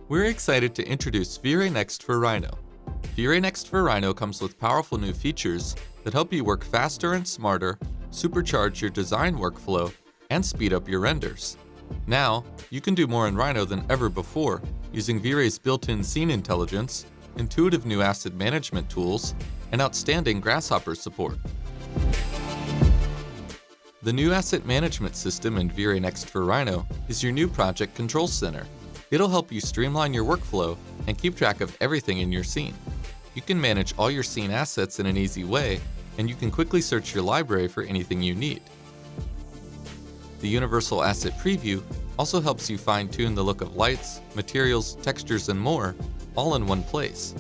We're excited to introduce V-Ray Next for Rhino. V-Ray Next for Rhino comes with powerful new features that help you work faster and smarter, supercharge your design workflow, and speed up your renders. Now, you can do more in Rhino than ever before using V-Ray's built-in scene intelligence, intuitive new asset management tools, and outstanding Grasshopper support. The new asset management system in V-Ray Next for Rhino is your new project control center. It'll help you streamline your workflow and keep track of everything in your scene. You can manage all your scene assets in an easy way, and you can quickly search your library for anything you need. The Universal Asset Preview also helps you fine-tune the look of lights, materials, textures, and more, all in one place.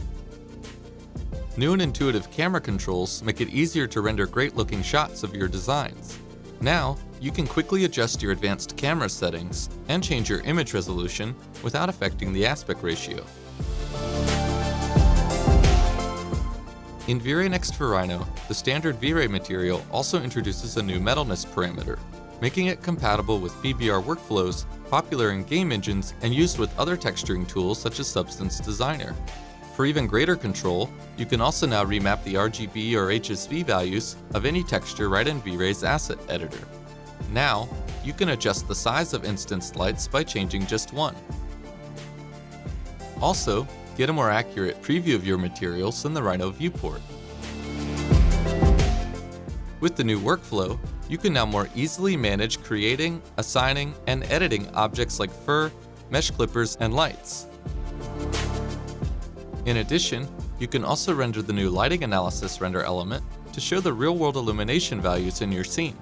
New and intuitive camera controls make it easier to render great-looking shots of your designs. Now, you can quickly adjust your advanced camera settings and change your image resolution without affecting the aspect ratio. In V-Ray Next for Rhino, the standard V-Ray material also introduces a new metalness parameter, making it compatible with PBR workflows popular in game engines and used with other texturing tools such as Substance Designer. For even greater control, you can also now remap the RGB or HSV values of any texture right in V-Ray's asset editor. Now, you can adjust the size of instanced lights by changing just one. Also, get a more accurate preview of your materials in the Rhino viewport. With the new workflow, you can now more easily manage creating, assigning, and editing objects like fur, mesh clippers, and lights. In addition, you can also render the new lighting analysis render element to show the real-world illumination values in your scene.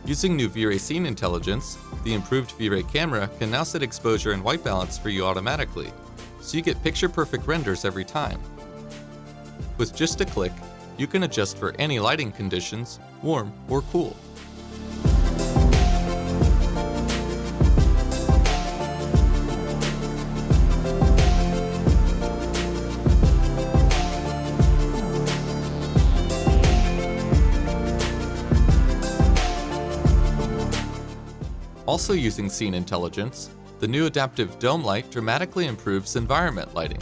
Using new V-Ray Scene Intelligence, the improved V-Ray camera can now set exposure and white balance for you automatically, so you get picture-perfect renders every time. With just a click, you can adjust for any lighting conditions, warm or cool. Also using Scene Intelligence, the new adaptive dome light dramatically improves environment lighting.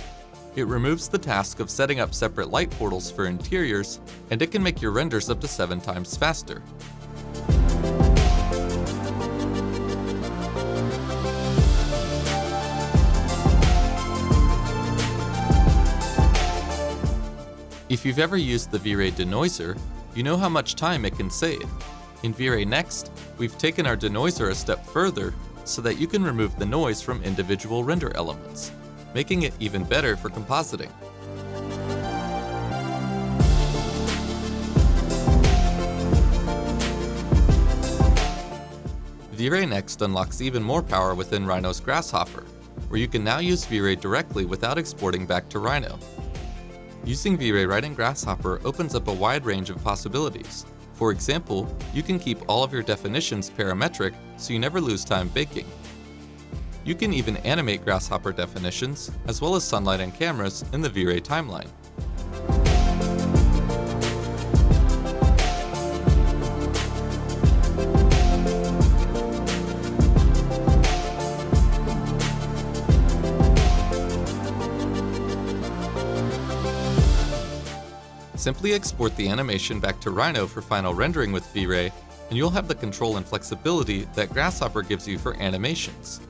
It removes the task of setting up separate light portals for interiors, and it can make your renders up to 7 times faster. If you've ever used the V-Ray Denoiser, you know how much time it can save. In V-Ray Next, we've taken our Denoiser a step further so that you can remove the noise from individual render elements, making it even better for compositing. V-Ray Next unlocks even more power within Rhino's Grasshopper, where you can now use V-Ray directly without exporting back to Rhino. Using V-Ray right in Grasshopper opens up a wide range of possibilities. For example, you can keep all of your definitions parametric so you never lose time baking. You can even animate Grasshopper definitions, as well as sunlight and cameras in the V-Ray timeline. Simply export the animation back to Rhino for final rendering with V-Ray, and you'll have the control and flexibility that Grasshopper gives you for animations.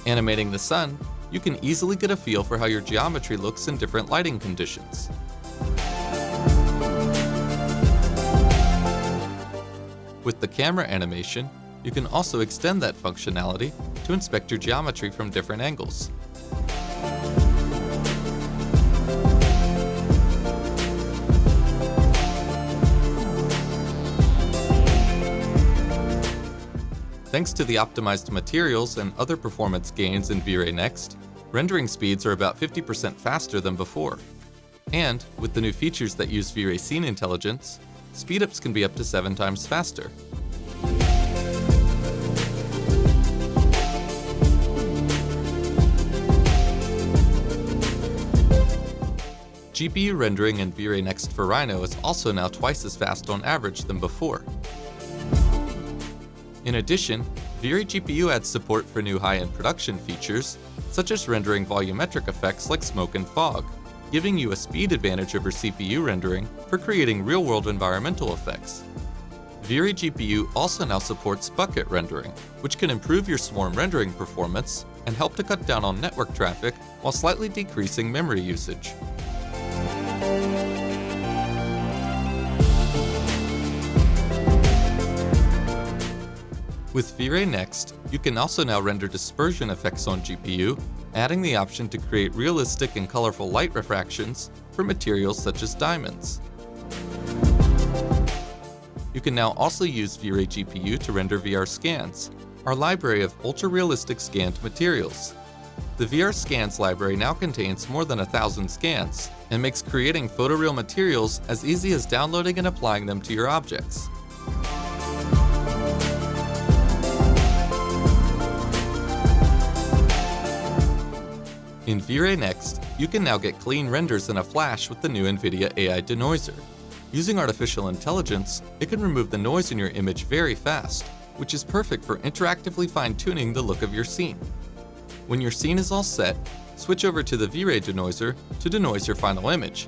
Animating the sun, you can easily get a feel for how your geometry looks in different lighting conditions. With the camera animation, you can also extend that functionality to inspect your geometry from different angles. Thanks to the optimized materials and other performance gains in V-Ray Next, rendering speeds are about 50% faster than before. And with the new features that use V-Ray Scene Intelligence, speedups can be up to 7 times faster. GPU rendering in V-Ray Next for Rhino is also now twice as fast on average than before. In addition, V-Ray GPU adds support for new high-end production features, such as rendering volumetric effects like smoke and fog, giving you a speed advantage over CPU rendering for creating real-world environmental effects. V-Ray GPU also now supports bucket rendering, which can improve your swarm rendering performance and help to cut down on network traffic while slightly decreasing memory usage. With V-Ray Next, you can also now render dispersion effects on GPU, adding the option to create realistic and colorful light refractions for materials such as diamonds. You can now also use V-Ray GPU to render VR scans, our library of ultra-realistic scanned materials. The VR Scans library now contains more than 1,000 scans and makes creating photoreal materials as easy as downloading and applying them to your objects. In V-Ray Next, you can now get clean renders in a flash with the new NVIDIA AI Denoiser. Using artificial intelligence, it can remove the noise in your image very fast, which is perfect for interactively fine-tuning the look of your scene. When your scene is all set, switch over to the V-Ray Denoiser to denoise your final image.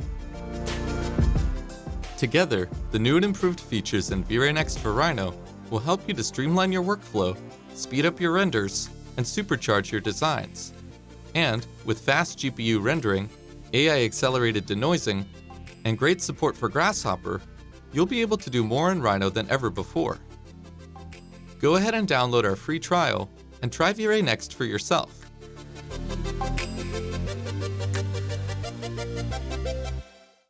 Together, the new and improved features in V-Ray Next for Rhino will help you to streamline your workflow, speed up your renders, and supercharge your designs. And with fast GPU rendering, AI-accelerated denoising, and great support for Grasshopper, you'll be able to do more in Rhino than ever before. Go ahead and download our free trial and try V-Ray Next for yourself.